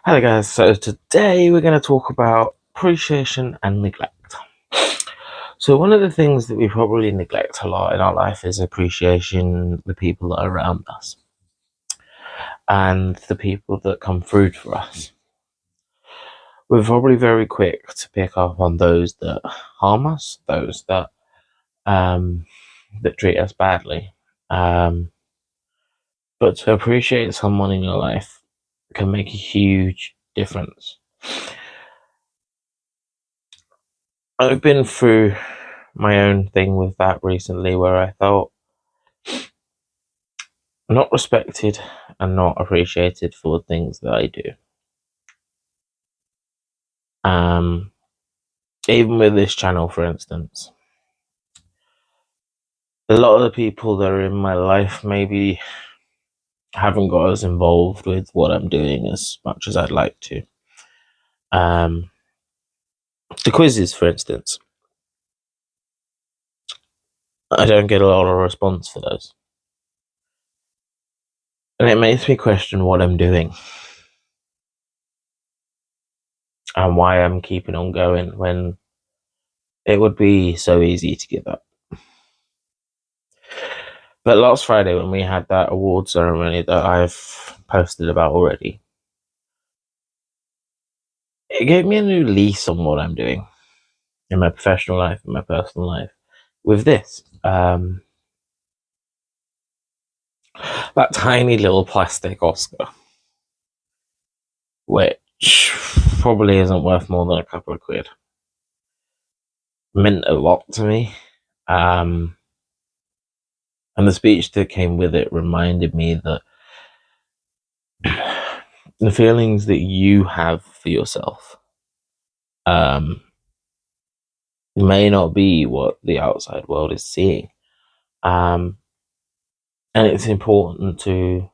Hello guys, so today we're going to talk about appreciation and neglect. So one of the things that we probably neglect a lot in our life is appreciation, the people that are around us and the people that come through for us. We're probably very quick to pick up on those that harm us, those um, that treat us badly. But to appreciate someone in your life can make a huge difference. I've been through my own thing with that recently where I felt not respected and not appreciated for the things that I do. Um, Even with this channel, for instance, a lot of the people that are in my life maybe haven't got as involved with what I'm doing as much as I'd like to. The quizzes, for instance, I don't get a lot of response for those. And it makes me question what I'm doing and why I'm keeping on going when it would be so easy to give up. But last Friday, when we had that award ceremony that I've posted about already, it gave me a new lease on what I'm doing in my professional life, in my personal life. With this, that tiny little plastic Oscar, which probably isn't worth more than a couple of quid, meant a lot to me. And the speech that came with it reminded me that the feelings that you have for yourself may not be what the outside world is seeing. And it's important for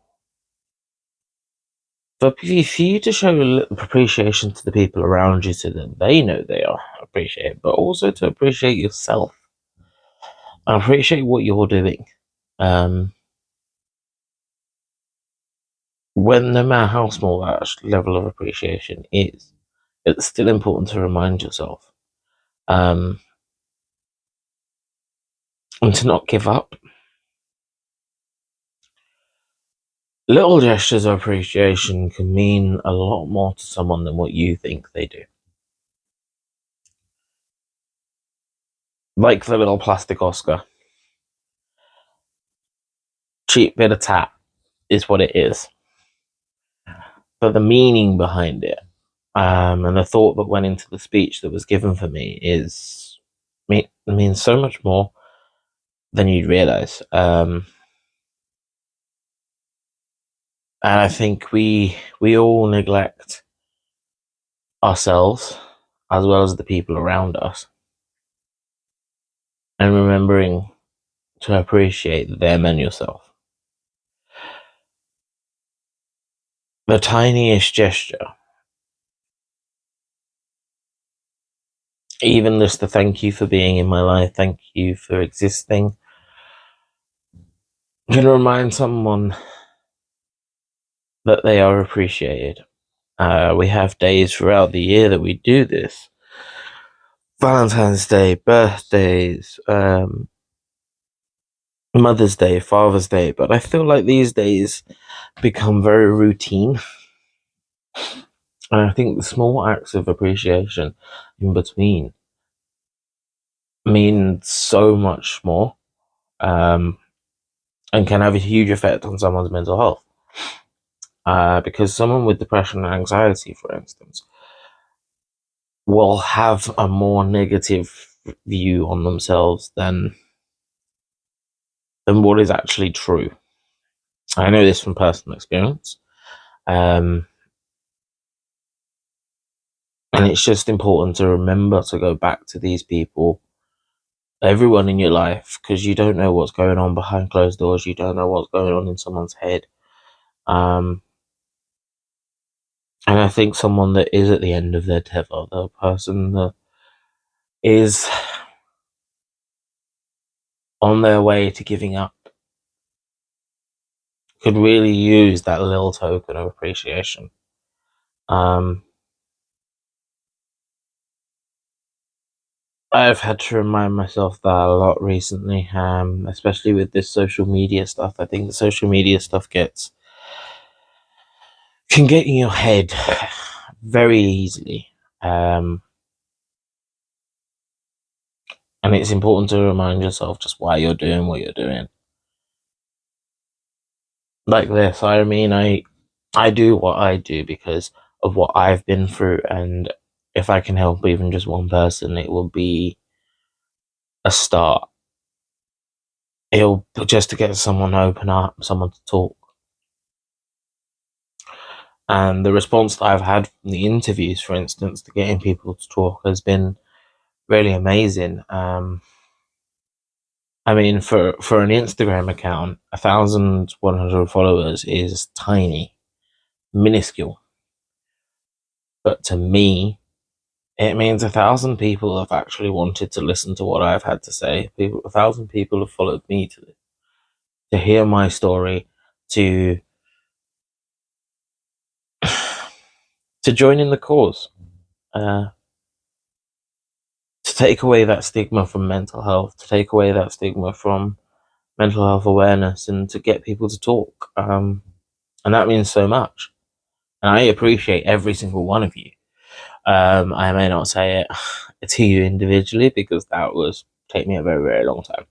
you to show a little appreciation to the people around you so that they know they are appreciated, but also to appreciate yourself and appreciate what you're doing. When no matter how small that level of appreciation is, it's still important to remind yourself and to not give up. Little gestures of appreciation can mean a lot more to someone than what you think they do. Like the little plastic Oscar. Cheap bit of tat is what it is. But the meaning behind it, and the thought that went into the speech that was given for me means so much more than you'd realize. And I think we all neglect ourselves as well as the people around us, and remembering to appreciate them and yourself. The tiniest gesture, even just the thank you for being in my life, thank you for existing, can remind someone that they are appreciated. We have days throughout the year that we do this. Valentine's Day, birthdays, Mother's Day, Father's Day, but I feel like these days become very routine. And I think the small acts of appreciation in between mean so much more, and can have a huge effect on someone's mental health. Because someone with depression and anxiety, for instance, will have a more negative view on themselves than what is actually true. I know this from personal experience. And it's just important to remember to go back to these people, everyone in your life, because you don't know what's going on behind closed doors. You don't know what's going on in someone's head. And I think someone that is at the end of their tether, the person that is on their way to giving up, could really use that little token of appreciation. I've had to remind myself that a lot recently, especially with this social media stuff. I think the social media stuff can get in your head very easily. And it's important to remind yourself just why you're doing what you're doing. Like this, I do what I do because of what I've been through, and if I can help even just one person, it will be a start. It'll just to get someone to open up, someone to talk. And the response that I've had from the interviews, for instance, to getting people to talk has been really amazing. I mean, for an Instagram account, 1,100 followers is tiny, minuscule. But to me, it means 1,000 people have actually wanted to listen to what I've had to say. 1,000 people have followed me to hear my story, to join in the cause, to take away that stigma from mental health, to take away that stigma from mental health awareness, and to get people to talk. And that means so much. And I appreciate every single one of you. I may not say it to you individually because that was take me a very, very long time.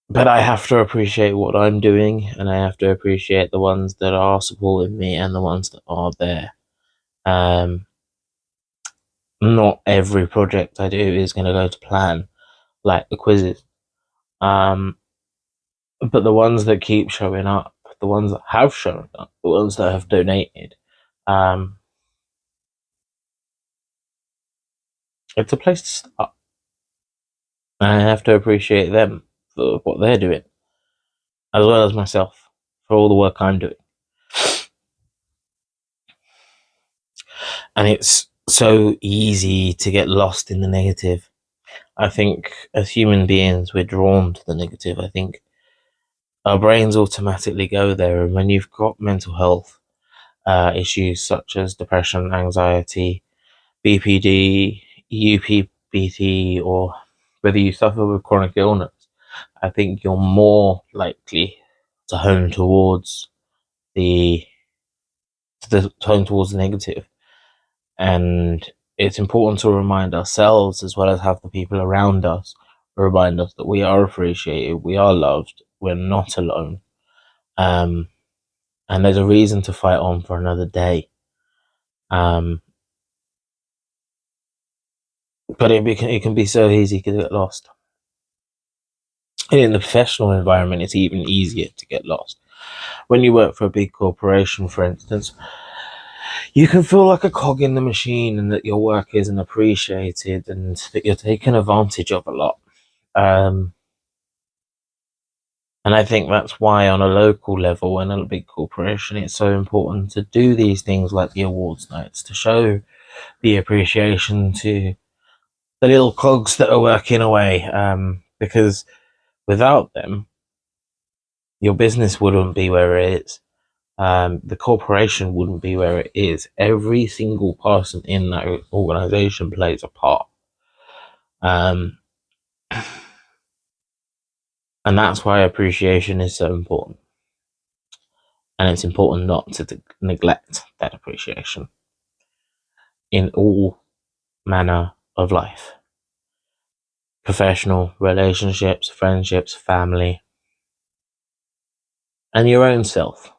But I have to appreciate what I'm doing, and I have to appreciate the ones that are supporting me and the ones that are there. Not every project I do is going to go to plan, like the quizzes. But the ones that keep showing up, the ones that have shown up, the ones that have donated, it's a place to start. And I have to appreciate them for what they're doing, as well as myself for all the work I'm doing. And it's so easy to get lost in the negative. I think as human beings, we're drawn to the negative. I think our brains automatically go there. And when you've got mental health issues such as depression, anxiety, BPD, UPBT, or whether you suffer with chronic illness, I think you're more likely to hone towards the negative. And it's important to remind ourselves, as well as have the people around us remind us that we are appreciated, we are loved, we're not alone, and there's a reason to fight on for another day. But it can be so easy to get lost. And in the professional environment, it's even easier to get lost. When you work for a big corporation, for instance, you can feel like a cog in the machine, and that your work isn't appreciated, and that you're taken advantage of a lot. And I think that's why on a local level and a big corporation, it's so important to do these things like the awards nights, to show the appreciation to the little cogs that are working away, because without them, your business wouldn't be where it is. The corporation wouldn't be where it is. Every single person in that organization plays a part. And that's why appreciation is so important. And it's important not to neglect that appreciation in all manner of life. Professional, relationships, friendships, family, and your own self.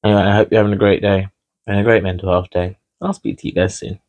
Anyway, I hope you're having a great day and a great mental health day. I'll speak to you guys soon.